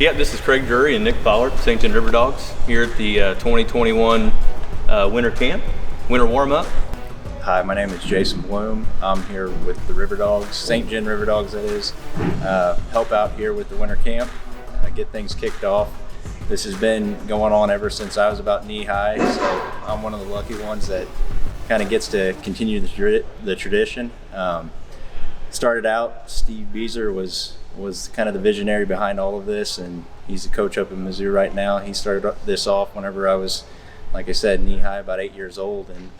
Yeah, this is Craig Drury and Nick Pollard, St. John Riverdogs, here at the 2021 winter camp, winter warm-up. Hi, my name is Jason Bloom. I'm here with the Riverdogs, St. John Riverdogs that is. Help out here with the winter camp, get things kicked off. This has been going on ever since I was about knee-high, so I'm one of the lucky ones that kind of gets to continue the tradition. Started out, Steve Beezer was kind of the visionary behind all of this, and he's the coach up in Mizzou right now. He started this off whenever I was, like I said, knee-high, about 8 years old, and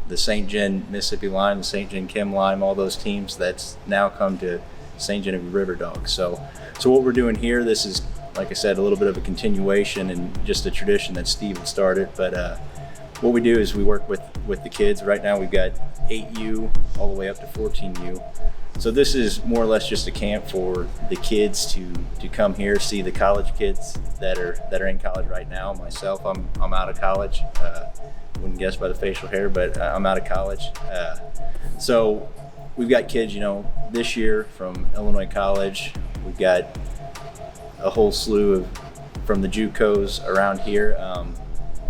the St. John Mississippi Lime, the St. John Chem Lime, all those teams that's now come to St. John Riverdogs. So what we're doing here, this is, like I said, a little bit of a continuation and just a tradition that Steve had started. But what we do is we work with the kids. Right now we've got 8U all the way up to 14U. So this is more or less just a camp for the kids to come here, see the college kids that are in college right now. Myself, I'm out of college. Wouldn't guess by the facial hair, but I'm out of college. So we've got kids, this year from Illinois College. We've got a whole slew from the JUCOs around here.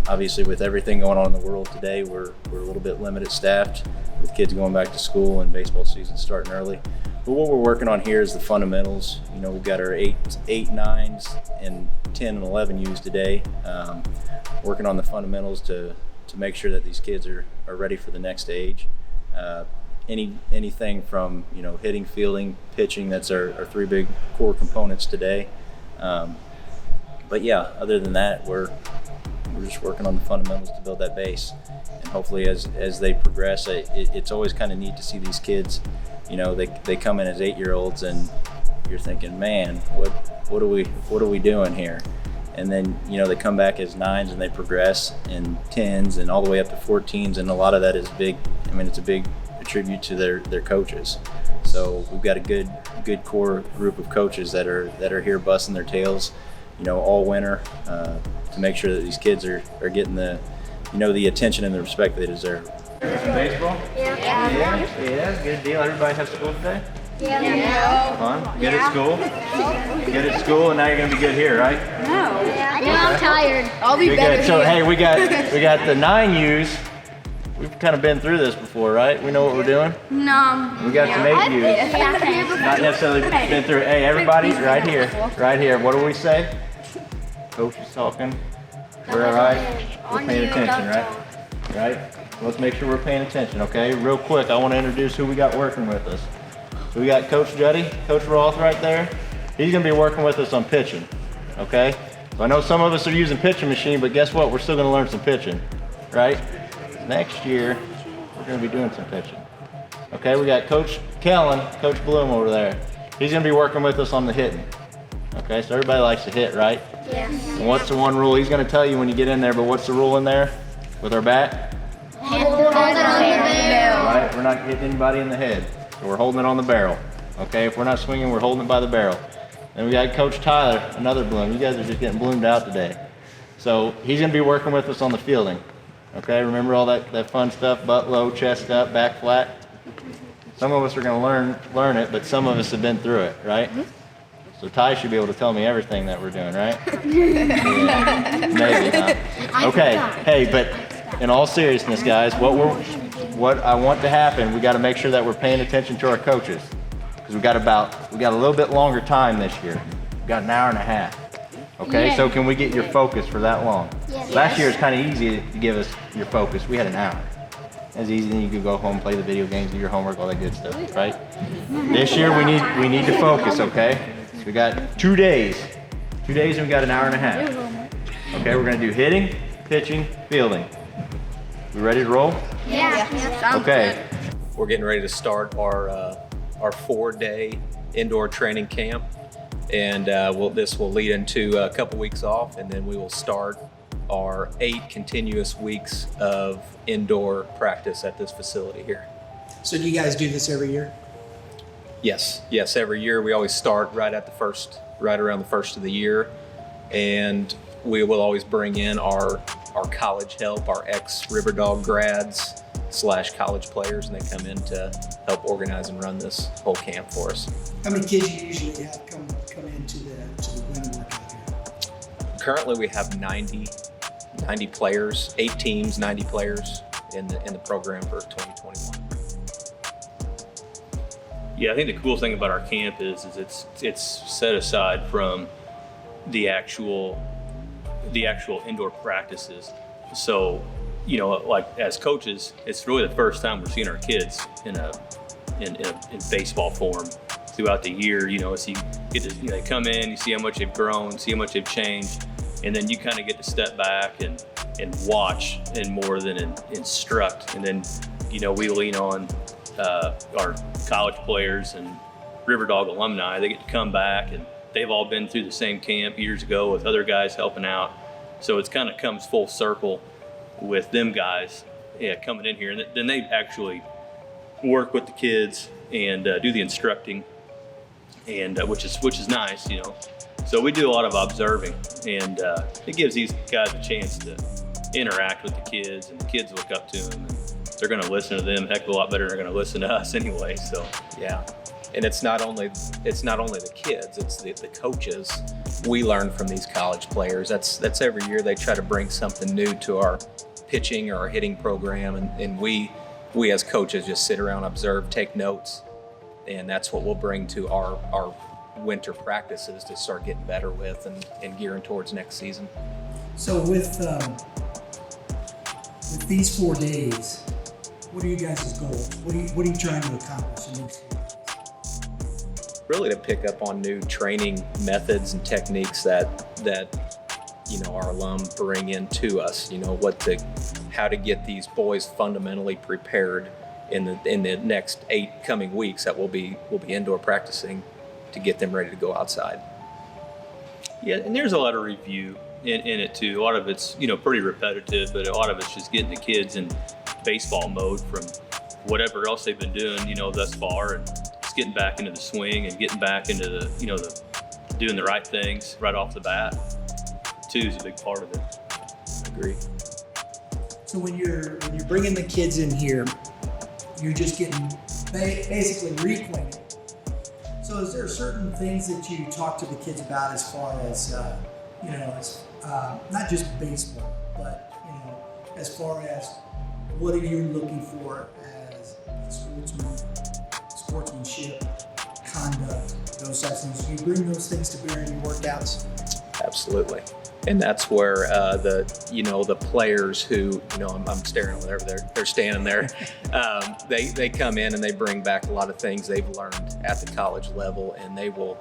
Obviously, with everything going on in the world today, we're a little bit limited staffed with kids going back to school and baseball season starting early. But what we're working on here is the fundamentals. We've got our 8, 9s, and 10 and 11 U's today. Working on the fundamentals to make sure that these kids are ready for the next stage. Anything from hitting, fielding, pitching. That's our 3 big core components today. But yeah, other than that, we're just working on the fundamentals to build that base. And hopefully as they progress, it's always kind of neat to see these kids. They come in as 8-year-olds and you're thinking, man, what are we doing here? And then they come back as 9s and they progress, and 10s and all the way up to 14s, and a lot of that is big. It's a big tribute to their coaches. So we've got a good core group of coaches that are here busting their tails, all winter, to make sure that these kids are getting the attention and the respect they deserve. Baseball? Yeah, good deal. Everybody have school today? Yeah. Fun? Good at school? Good at school, and now you're gonna be good here, right? No. I'm tired. I'll be better. So hey, we got the 9U's. We've kind of been through this before, right? We know what we're doing? No. We got some 8U's. Not necessarily been through it. Hey, everybody, right here. What do we say? Coach is talking. We're all right? We're paying attention, right? Right? Let's make sure we're paying attention, okay? Real quick, I want to introduce who we got working with us. So we got Coach Juddy, Coach Roth right there. He's going to be working with us on pitching, okay? So I know some of us are using pitching machine, but guess what? We're still going to learn some pitching, right? Next year, we're going to be doing some pitching. Okay, we got Coach Kellen, Coach Bloom over there. He's going to be working with us on the hitting. Okay, so everybody likes to hit, right? Yeah. And what's the one rule? He's going to tell you when you get in there, but what's the rule in there with our bat? Hold it on the barrel. Right, we're not hitting anybody in the head. So we're holding it on the barrel. Okay, if we're not swinging, we're holding it by the barrel. Then we got Coach Tyler, another Bloom. You guys are just getting bloomed out today. So he's going to be working with us on the fielding. Okay, remember all that fun stuff, butt low, chest up, back flat? Some of us are going to learn it, but some of us have been through it, right? So Ty should be able to tell me everything that we're doing, right? Yeah, maybe, huh? Okay, hey, but in all seriousness, guys, what I want to happen, we got to make sure that we're paying attention to our coaches, because we got a little bit longer time this year. We got an hour and a half. Okay, Yeah. so can we get your focus for that long? Yes. Last year it's kind of easy to give us your focus. We had an hour. It was easy, then you could go home, play the video games, do your homework, all that good stuff, right? This year we need to focus, okay? So we got 2 days. 2 days and we got an hour and a half. Okay, we're gonna do hitting, pitching, fielding. We ready to roll? Yeah. Okay. We're getting ready to start our 4-day indoor training camp. And this will lead into a couple weeks off, and then we will start our 8 continuous weeks of indoor practice at this facility here. So do you guys do this every year? Yes, every year we always start right around the first of the year, and we will always bring in our college help, our ex-Riverdog grads / college players, and they come in to help organize and run this whole camp for us. How many kids you usually have come into the winter workout? Currently, we have 90 players, 8 teams, 90 players in the program for 2021. Yeah, I think the cool thing about our camp is it's set aside from the actual indoor practices. So, you know, like as coaches, it's really the first time we're seeing our kids in baseball form throughout the year. You know, so you get to, you know, they come in, you see how much they've grown, see how much they've changed, and then you kind of get to step back and watch and more than instruct. And then, you know, we lean on our college players and Riverdog alumni. They get to come back, and they've all been through the same camp years ago with other guys helping out. So it's kind of comes full circle with them guys, coming in here, and then they actually work with the kids and do the instructing, and which is nice, you know. So we do a lot of observing, and it gives these guys a chance to interact with the kids, and the kids look up to them, and they're going to listen to them a heck of a lot better than they're going to listen to us anyway. So yeah, and it's not only the kids, it's the coaches. We learn from these college players. That's every year they try to bring something new to our pitching or our hitting program, and we as coaches just sit around, observe, take notes, and that's what we'll bring to our winter practices to start getting better with and gearing towards next season. So with these 4 days, what are you guys' goals? What are you trying to accomplish in these 4 days? Really to pick up on new training methods and techniques that you know our alum bring into us. You know, how to get these boys fundamentally prepared in the next 8 coming weeks that we'll be indoor practicing to get them ready to go outside. yeah, and there's a lot of review in it too. A lot of it's, you know, pretty repetitive, but a lot of it's just getting the kids in baseball mode from whatever else they've been doing, you know, thus far, and just getting back into the swing and getting back into the, you know, doing the right things right off the bat too is a big part of it. Agree. So when you're bringing the kids in here, you're just getting basically reacquainted. So is there certain things that you talk to the kids about as far as you know, as not just baseball, but you know, as far as what are you looking for as sportsmanship, conduct, those types of things? Do you bring those things to bear in your workouts? Absolutely. And that's where the players who, you know, I'm staring over there, they're standing there. They come in and they bring back a lot of things they've learned at the college level, and they will,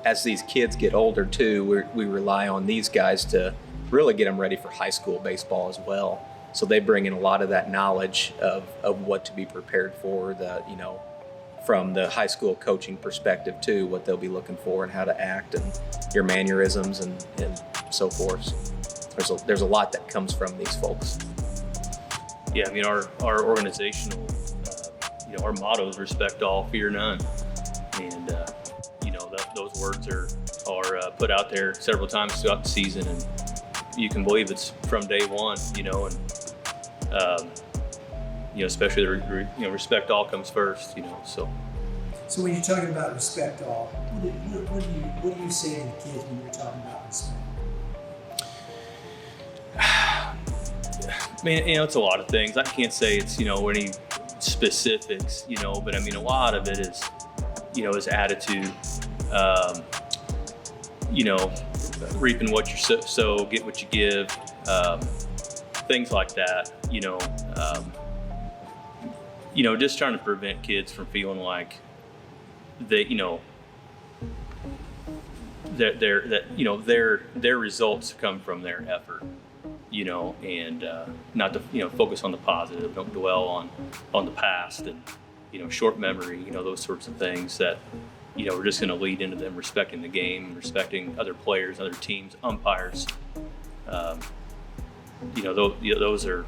as these kids get older too, we rely on these guys to really get them ready for high school baseball as well. So they bring in a lot of that knowledge of what to be prepared for, from the high school coaching perspective too, what they'll be looking for and how to act and your mannerisms and so forth. There's a lot that comes from these folks. Yeah, I mean, our organizational, our motto is respect all, fear none. And, those words are put out there several times throughout the season, and you can believe it's from day one, especially respect all comes first, so. So when you're talking about respect all, what do you say to the kids when you're talking about respect? I mean, it's a lot of things. I can't say it's, any specifics, but I mean, a lot of it is, is attitude, reaping what you sow, get what you give, things like that, just trying to prevent kids from feeling like they, their results come from their effort, and not to, focus on the positive, don't dwell on the past and, short memory, those sorts of things that, we're just going to lead into them respecting the game, respecting other players, other teams, umpires, those are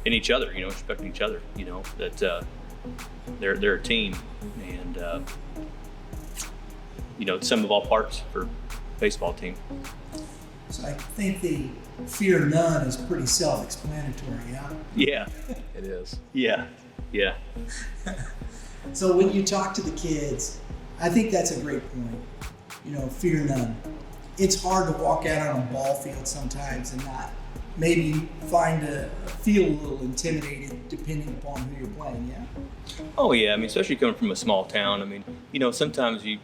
in each other, respecting each other, that they're a team, and sum of all parts for baseball team. So I think the fear none is pretty self-explanatory, yeah? Yeah, It is. yeah. So when you talk to the kids, I think that's a great point. Fear none. it's hard to walk out on a ball field sometimes and not maybe feel a little intimidated depending upon who you're playing. Yeah. Oh yeah, I mean, especially coming from a small town. I mean, sometimes you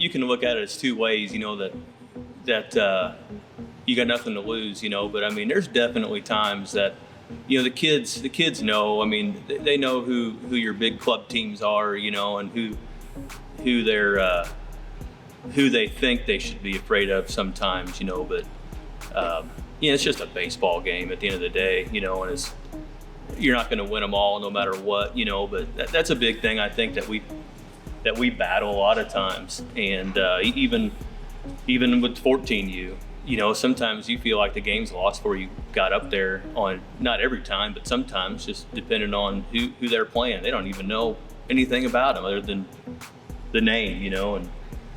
can look at it as two ways. That you got nothing to lose. But I mean, there's definitely times that the kids know. I mean, they know who your big club teams are. And who they think they should be afraid of sometimes. But it's just a baseball game at the end of the day. And you're not going to win them all no matter what. But that's a big thing I think that we battle a lot of times. And even with 14U, sometimes you feel like the game's lost before you got up there on, not every time, but sometimes, just depending on who they're playing. They don't even know anything about them other than the name, and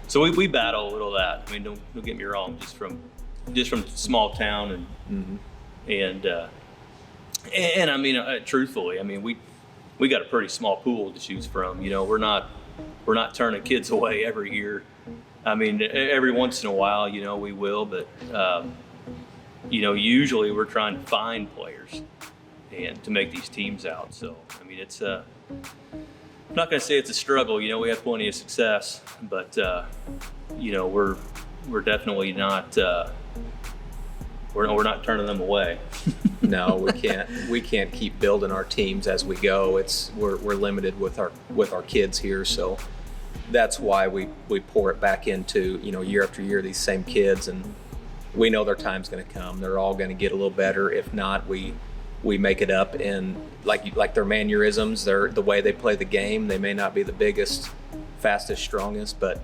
so we battle a little of that. I mean, don't get me wrong, just from small town and I mean, truthfully, I mean, we got a pretty small pool to choose from. We're not turning kids away every year. I mean, every once in a while, we will, but usually we're trying to find players and to make these teams out. So, I mean, it's I'm not going to say it's a struggle. We have plenty of success, but we're definitely not we're not turning them away. No, we can't keep building our teams as we go. We're limited with our kids here, so that's why we pour it back into year after year these same kids, and we know their time's going to come. They're all going to get a little better. If not, we make it up in like their mannerisms, the way they play the game. They may not be the biggest, fastest, strongest, but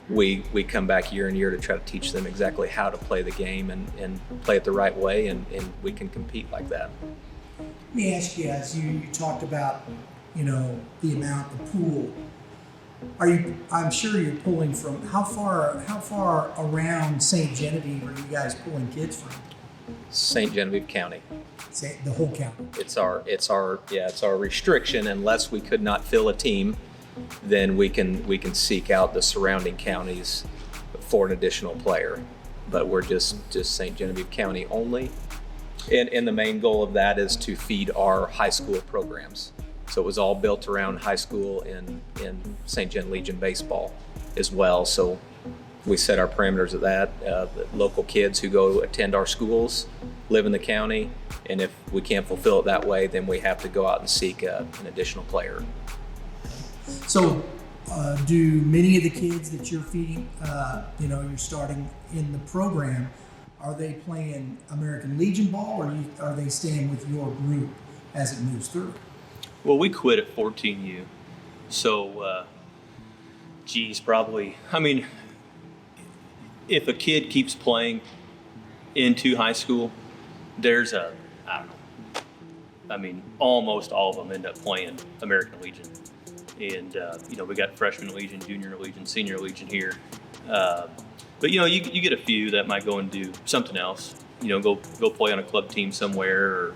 we come back year and year to try to teach them exactly how to play the game and play it the right way, and we can compete like that. Let me ask you, as you talked about, the amount, the pool. I'm sure you're pulling from how far around St. Genevieve are you guys pulling kids from? St. Genevieve County. The whole county. It's our restriction. Unless we could not fill a team, then we can seek out the surrounding counties for an additional player. But we're just St. Genevieve County only. And the main goal of that is to feed our high school programs. So it was all built around high school in St. Gen Legion baseball as well. So we set our parameters of that. The local kids who go attend our schools live in the county, and if we can't fulfill it that way, then we have to go out and seek an additional player. So do many of the kids that you're feeding, you're starting in the program, are they playing American Legion ball, or are they staying with your group as it moves through? Well, we quit at 14U, so probably. I mean, if a kid keeps playing into high school, there's almost all of them end up playing American Legion, and we got freshman Legion, junior Legion, senior Legion here. But you get a few that might go and do something else. Go play on a club team somewhere, or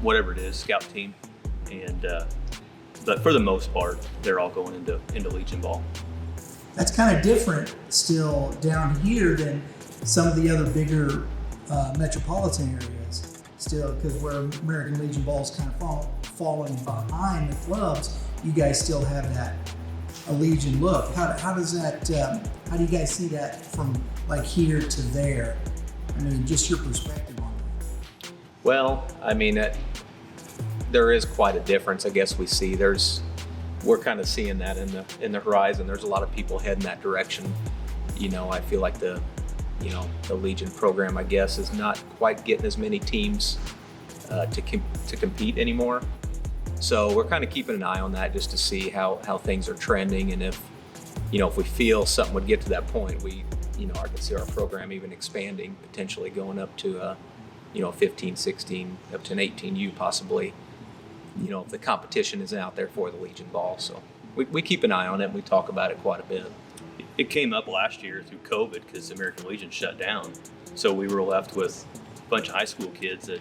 whatever it is, scout team. And but for the most part, they're all going into Legion ball. That's kind of different still down here than some of the other bigger metropolitan areas. Still, because where American Legion ball is kind of falling behind the clubs, you guys still have that a Legion look. How does that? How do you guys see that from like here to there? I mean, just your perspective on that. Well, I mean, there is quite a difference. I guess we see we're kind of seeing that in the horizon. There's a lot of people heading that direction. I feel like the Legion program, I guess, is not quite getting as many teams to compete anymore. So we're kind of keeping an eye on that just to see how things are trending, and if we feel something would get to that point, I could see our program even expanding, potentially going up to 15, 16, up to an 18U possibly. If the competition is out there for the Legion ball. So we keep an eye on it, and we talk about it quite a bit. It came up last year through COVID because American Legion shut down. So we were left with a bunch of high school kids that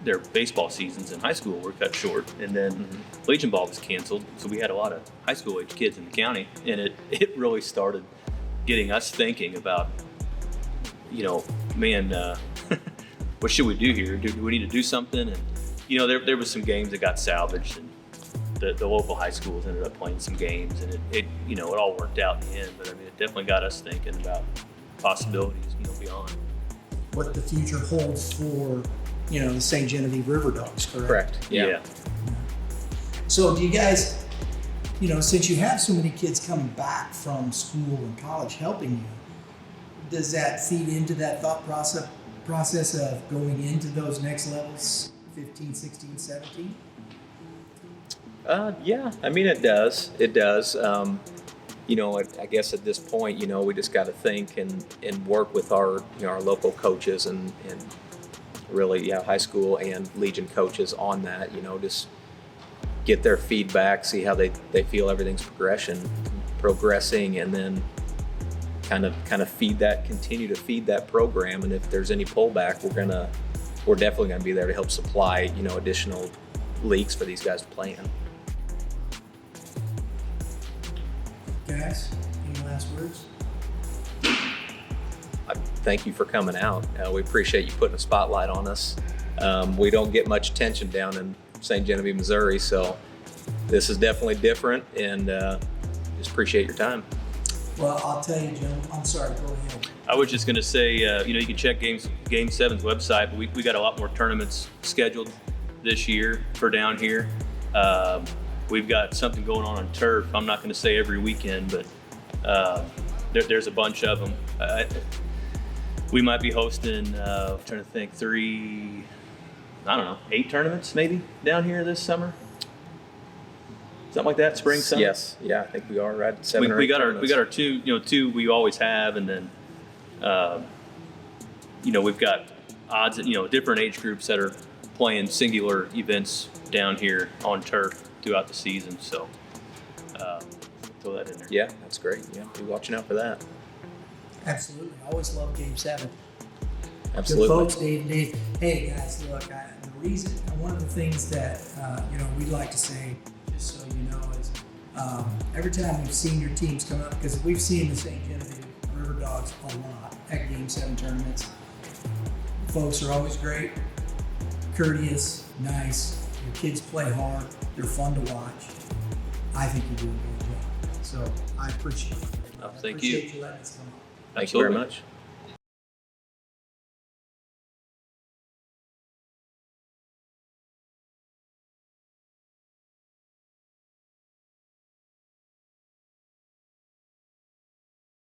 their baseball seasons in high school were cut short, and then Legion ball was canceled. So we had a lot of high school age kids in the county, and it really started getting us thinking about, man, what should we do here? Do we need to do something? And there was some games that got salvaged, and the local high schools ended up playing some games, and it all worked out in the end. But I mean, it definitely got us thinking about possibilities, beyond. What the future holds for, the St. Genevieve Riverdogs, correct? Correct. Yeah. So do you guys, since you have so many kids coming back from school and college helping you, does that feed into that thought process of going into those next levels, 15, 16, 17? Yeah, I mean, it does. It does. I guess at this point, we just got to think and work with our local coaches and really, high school and Legion coaches on that, just get their feedback, see how they feel everything's progressing, and then kind of continue to feed that program. And if there's any pullback, we're definitely gonna be there to help supply, additional leagues for these guys to play in. Guys, any last words? Thank you for coming out. We appreciate you putting a spotlight on us. We don't get much attention down in St. Genevieve, Missouri, so this is definitely different, and just appreciate your time. Well, I'll tell you, Joe. I'm sorry. Go ahead. I was just going to say, you can check Game 7's website, but we got a lot more tournaments scheduled this year for down here. We've got something going on turf. I'm not going to say every weekend, but there's a bunch of them. We might be hosting, I'm trying to think, 8 tournaments maybe down here this summer. Something like that, spring, summer. Yes, I think we are right at 7 or 8 we got tournaments. our two we always have, and then we've got odds at different age groups that are playing singular events down here on turf throughout the season. So throw that in there. Yeah, that's great. Yeah, be watching out for that. Absolutely. I always love Game 7. Absolutely. Good folks, Dave. Hey, guys, look, one of the things that, we'd like to say, just so you know, is every time we've seen your teams come up, because we've seen the St. Genevieve Riverdogs a lot at Game 7 tournaments. Folks are always great, courteous, nice. Your kids play hard. They're fun to watch. I think you do a good job. So I appreciate it. Thank you. I appreciate you letting us come on. Thank you very much.